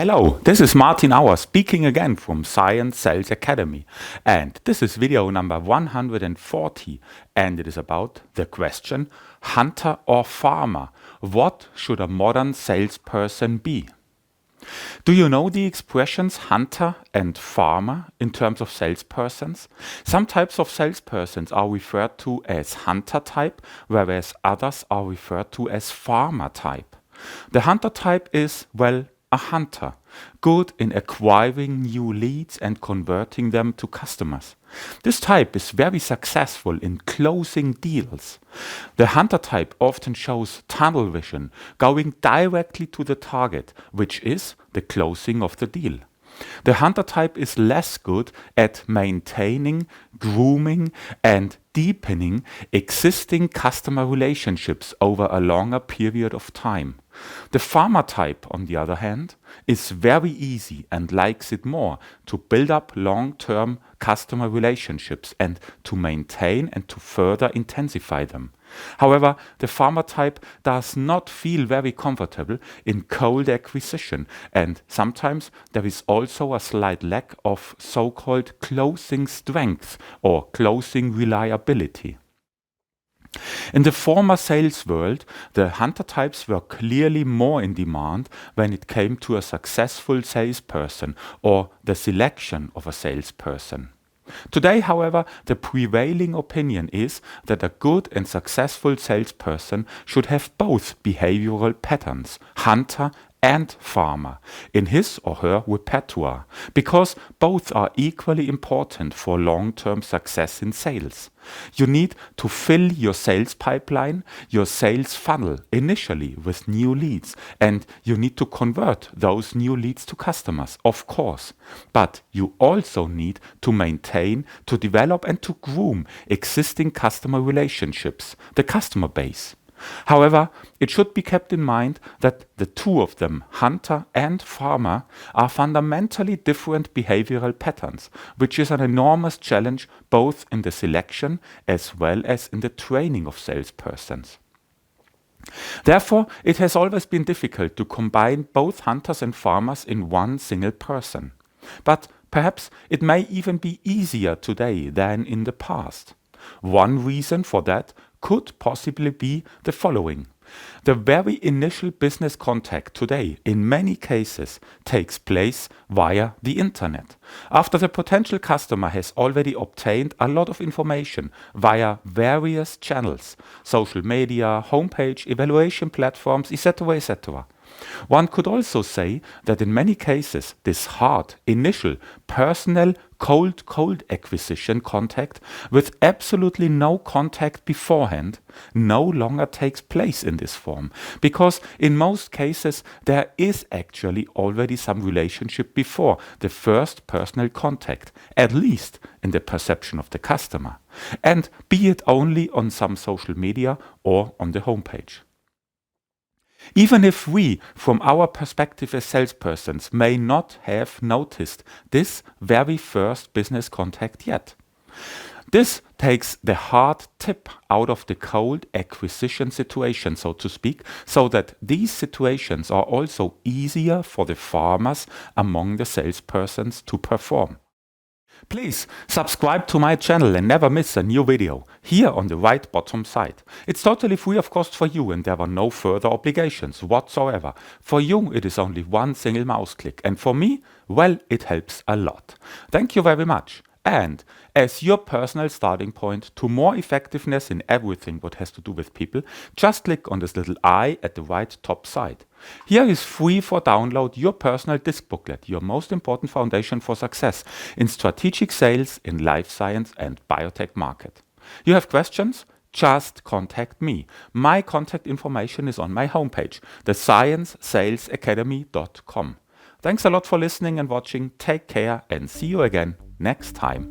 Hello, this is Martin Auer speaking again from Science Sales Academy, and this is video number 140, and it is about the question, hunter or farmer, what should a modern salesperson be? Do you know the expressions hunter and farmer in terms of salespersons? Some types of salespersons are referred to as hunter type, whereas others are referred to as farmer type. The hunter type is, well, a hunter, good in acquiring new leads and converting them to customers. This type is very successful in closing deals. The hunter type often shows tunnel vision, going directly to the target, which is the closing of the deal. The hunter type is less good at maintaining, grooming, and deepening existing customer relationships over a longer period of time. The farmer type, on the other hand, is very easy and likes it more to build up long-term customer relationships and to maintain and to further intensify them. However, the farmer type does not feel very comfortable in cold acquisition, and sometimes there is also a slight lack of so-called closing strength or closing reliability. In the former sales world, the hunter types were clearly more in demand when it came to a successful salesperson or the selection of a salesperson. Today, however, the prevailing opinion is that a good and successful salesperson should have both behavioral patterns, hunter and farmer, in his or her repertoire, because both are equally important for long-term success in sales. You need to fill your sales pipeline, your sales funnel initially with new leads, and you need to convert those new leads to customers, of course. But you also need to maintain, to develop and to groom existing customer relationships, the customer base. However, it should be kept in mind that the two of them, hunter and farmer, are fundamentally different behavioral patterns, which is an enormous challenge both in the selection as well as in the training of salespersons. Therefore, it has always been difficult to combine both hunters and farmers in one single person. But perhaps it may even be easier today than in the past. One reason for that could possibly be the following. The very initial business contact today, in many cases, takes place via the internet. After the potential customer has already obtained a lot of information via various channels, social media, homepage, evaluation platforms, etc., etc. One could also say that in many cases, this hard, initial, personal, cold acquisition contact with absolutely no contact beforehand no longer takes place in this form, because in most cases there is actually already some relationship before the first personal contact, at least in the perception of the customer, and be it only on some social media or on the homepage. Even if we, from our perspective as salespersons, may not have noticed this very first business contact yet. This takes the hard tip out of the cold acquisition situation, so to speak, so that these situations are also easier for the farmers among the salespersons to perform. Please subscribe to my channel and never miss a new video, here on the right bottom side. It's totally free of cost for you and there are no further obligations whatsoever. For you it is only one single mouse click, and for me, well, it helps a lot. Thank you very much. And as your personal starting point to more effectiveness in everything what has to do with people, just click on this little eye at the right top side. Here is free for download your personal DISC booklet, your most important foundation for success in strategic sales in life science and biotech market. You have questions? Just contact me. My contact information is on my homepage, thesciencesalesacademy.com. Thanks a lot for listening and watching. Take care and see you again next time.